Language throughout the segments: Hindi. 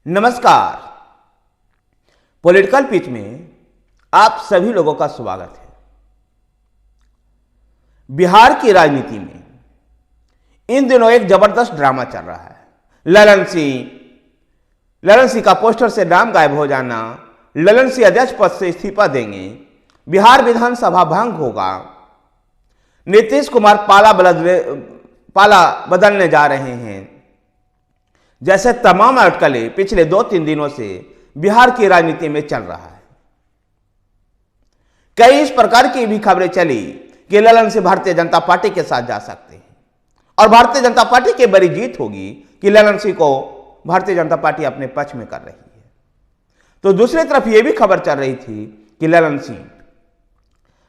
नमस्कार। पॉलिटिकल पिच में आप सभी लोगों का स्वागत है। बिहार की राजनीति में इन दिनों एक जबरदस्त ड्रामा चल रहा है। ललन सिंह का पोस्टर से नाम गायब हो जाना, ललन सिंह अध्यक्ष पद से इस्तीफा देंगे, बिहार विधानसभा भंग होगा, नीतीश कुमार पाला बदलने जा रहे हैं, जैसे तमाम अटकलें पिछले 2-3 दिनों से बिहार की राजनीति में चल रहा है। कई इस प्रकार की भी खबरें चली कि ललन सिंह भारतीय जनता पार्टी के साथ जा सकते हैं और भारतीय जनता पार्टी की बड़ी जीत होगी कि ललन सिंह को भारतीय जनता पार्टी अपने पक्ष में कर रही है। तो दूसरी तरफ यह भी खबर चल रही थी कि ललन सिंह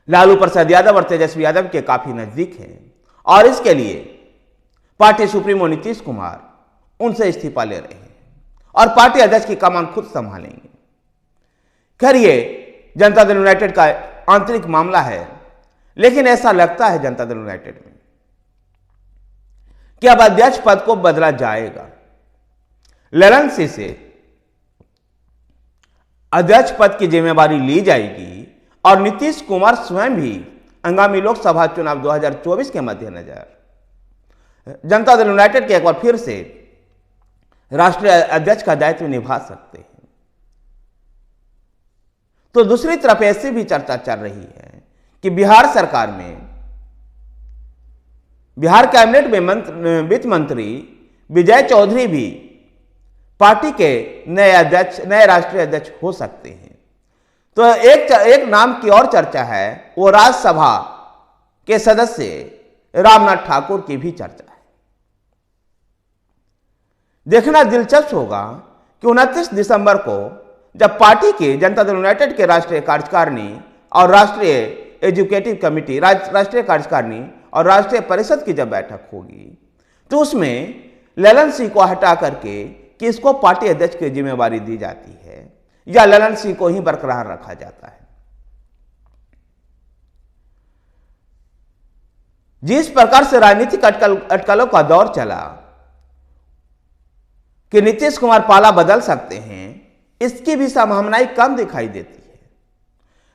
लालू प्रसाद यादव और तेजस्वी यादव के काफी नजदीक हैं और इसके लिए पार्टी सुप्रीमो नीतीश कुमार उनसे इस्तीफा ले रहे हैं और पार्टी अध्यक्ष की कमान खुद संभालेंगे। खैर ये जनता दल यूनाइटेड का आंतरिक मामला है, लेकिन ऐसा लगता है जनता दल यूनाइटेड में कि अब अध्यक्ष पद को बदला जाएगा। ललन सिंह से अध्यक्ष पद की जिम्मेवारी ली जाएगी और नीतीश कुमार स्वयं भी आगामी लोकसभा चुनाव 2024 के मद्देनजर जनता दल यूनाइटेड के एक बार फिर से राष्ट्रीय अध्यक्ष का दायित्व निभा सकते हैं। तो दूसरी तरफ ऐसी भी चर्चा चल रही है कि बिहार सरकार में बिहार कैबिनेट में वित्त मंत्री विजय चौधरी भी पार्टी के नए राष्ट्रीय अध्यक्ष हो सकते हैं। तो एक नाम की और चर्चा है, वो राज्यसभा के सदस्य रामनाथ ठाकुर की भी चर्चा है। देखना दिलचस्प होगा कि 29 दिसंबर को जब पार्टी के जनता दल यूनाइटेड के राष्ट्रीय कार्यकारिणी और राष्ट्रीय एजुकेटिव कमेटी, राष्ट्रीय कार्यकारिणी और राष्ट्रीय परिषद की जब बैठक होगी, तो उसमें ललन सिंह को हटा करके किसको पार्टी अध्यक्ष की जिम्मेवारी दी जाती है या ललन सिंह को ही बरकरार रखा जाता है। जिस प्रकार से राजनीतिक अटकलों का दौर चला कि नीतीश कुमार पाला बदल सकते हैं, इसकी भी संभावनाएं कम दिखाई देती है।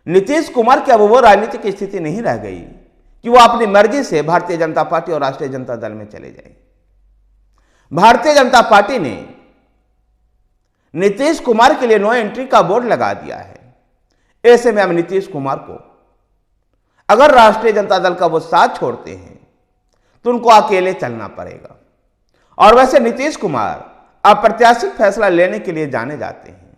नीतीश कुमार की अब वो राजनीतिक स्थिति नहीं रह गई कि वो अपनी मर्जी से भारतीय जनता पार्टी और राष्ट्रीय जनता दल में चले जाएं। भारतीय जनता पार्टी ने नीतीश कुमार के लिए नो एंट्री का बोर्ड लगा दिया है। ऐसे में अब नीतीश कुमार को अगर राष्ट्रीय जनता दल का वो साथ छोड़ते हैं तो उनको अकेले चलना पड़ेगा। और वैसे नीतीश कुमार अप्रत्याशित फैसला लेने के लिए जाने जाते हैं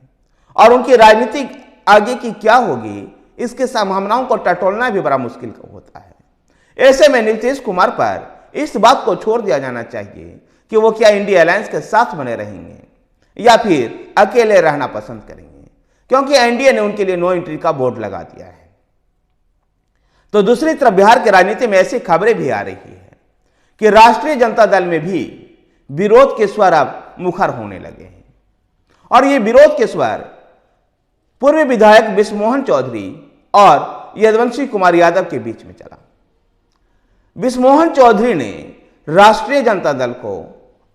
और उनकी राजनीतिक आगे की क्या होगी, इसकी संभावनाओं को टटोलना भी बड़ा मुश्किल होता है। ऐसे में नीतीश कुमार पर इस बात को छोड़ दिया जाना चाहिए कि वो क्या इंडिया अलायंस के साथ बने रहेंगे या फिर अकेले रहना पसंद करेंगे, क्योंकि एनडीए ने उनके लिए नो एंट्री का बोर्ड लगा दिया है। तो दूसरी तरफ बिहार की राजनीति में ऐसी खबरें भी आ रही है कि राष्ट्रीय जनता दल में भी विरोध के स्वर अब मुखर होने लगे हैं और ये विरोध के स्वर पूर्व विधायक बिस्मोहन चौधरी और यदुवंशी कुमार यादव के बीच में चला। बिस्मोहन चौधरी ने राष्ट्रीय जनता दल को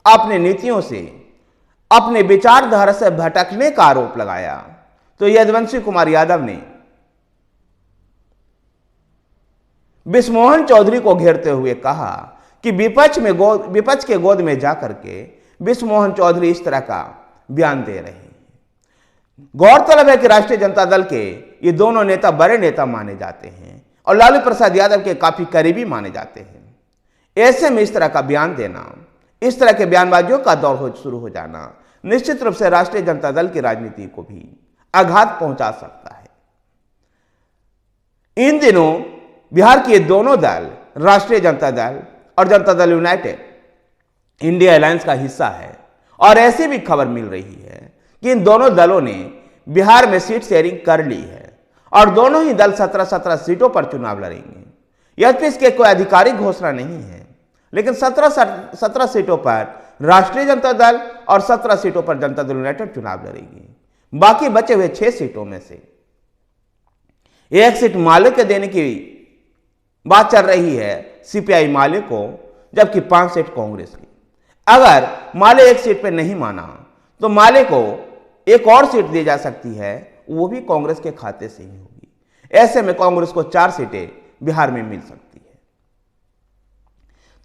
अपने नीतियों से, अपने विचारधारा से भटकने का आरोप लगाया, तो यदुवंशी कुमार यादव ने बिस्मोहन चौधरी को घेरते हुए कहा कि विपक्ष के गोद में जाकर के बिस्मोहन चौधरी इस तरह का बयान दे रहे हैं। गौरतलब है कि राष्ट्रीय जनता दल के ये दोनों नेता बड़े नेता माने जाते हैं और लालू प्रसाद यादव के काफी करीबी माने जाते हैं। ऐसे में इस तरह का बयान देना, इस तरह के बयानबाजियों का दौर शुरू हो जाना निश्चित रूप से राष्ट्रीय जनता दल की राजनीति को भी आघात पहुंचा सकता है। इन दिनों बिहार के दोनों दल, राष्ट्रीय जनता दल और Janata Dal United, India alliance का हिस्सा है और ऐसी भी खबर मिल रही है कि इन दोनों दलों ने बिहार में सीट शेयरिंग कर ली है और दोनों ही दल 17-17 सीटों पर चुनाव लड़ेंगे। यद्यपि इसके कोई आधिकारिक घोषणा नहीं है, लेकिन 17 सीटों पर राष्ट्रीय जनता दल और 17 सीटों पर जनता दल यूनाइटेड चुनाव लड़ेगी। बाकी बचे हुए 6 सीटों में से 1 सीट माले के देने की बात चल रही है सीपीआई माले को, जबकि 5 सीट कांग्रेस की। अगर माले 1 सीट पर नहीं माना तो माले को एक और सीट दी जा सकती है, वो भी कांग्रेस के खाते से ही होगी। ऐसे में कांग्रेस को 4 सीटें बिहार में मिल सकती है।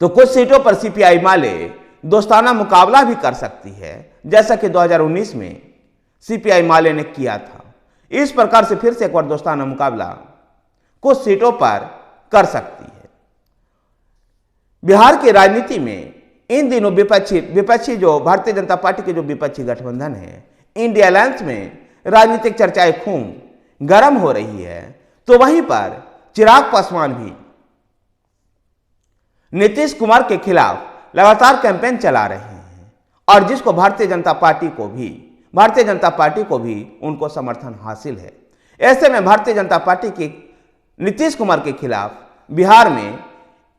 तो कुछ सीटों पर सीपीआई माले दोस्ताना मुकाबला भी कर सकती है, जैसा कि 2019 में सीपीआई माले ने किया था। इस प्रकार से फिर से एक बार दोस्ताना मुकाबला कुछ सीटों पर कर सकती है। बिहार की राजनीति में इन दिनों विपक्षी जो भारतीय जनता पार्टी के जो विपक्षी गठबंधन है, इंडिया अलायंस में राजनीतिक चर्चाएं खूब गर्म हो रही है। तो वहीं पर चिराग पासवान भी नीतीश कुमार के खिलाफ लगातार कैंपेन चला रहे हैं, और जिसको भारतीय जनता पार्टी को भी उनको समर्थन हासिल है। ऐसे में भारतीय जनता पार्टी के नीतीश कुमार के खिलाफ बिहार में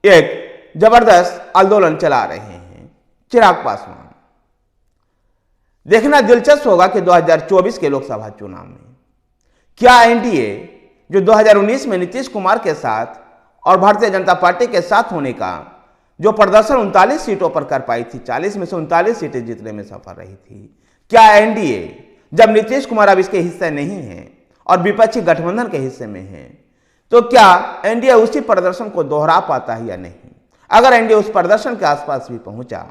एक जबरदस्त आंदोलन चला रहे हैं चिराग पासवान। देखना दिलचस्प होगा कि 2024 के लोकसभा चुनाव में क्या एनडीए जो 2019 में नीतीश कुमार के साथ और भारतीय जनता पार्टी के साथ होने का जो प्रदर्शन 39 सीटों पर कर पाई थी, 40 में से 39 सीटें जीतने में सफल रही थी, क्या एनडीए जब नीतीश कुमार अब इसके हिस्से नहीं है और विपक्षी गठबंधन के हिस्से में है, तो क्या एनडीए उसी प्रदर्शन को दोहरा पाता है या नहीं? अगर एनडीए उस प्रदर्शन के आसपास भी पहुंचा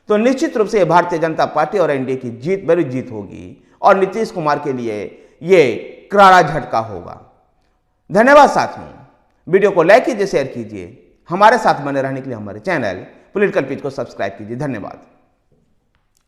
तो निश्चित रूप से भारतीय जनता पार्टी और एनडीए की जीत बड़ी जीत होगी और नीतीश कुमार के लिए ये करारा झटका होगा। धन्यवाद साथियों, वीडियो को लाइक कीजिए, शेयर कीजिए, हमारे साथ बने रहने के लिए हमारे चैनल पॉलिटिकल पिच को सब्सक्राइब कीजिए। धन्यवाद।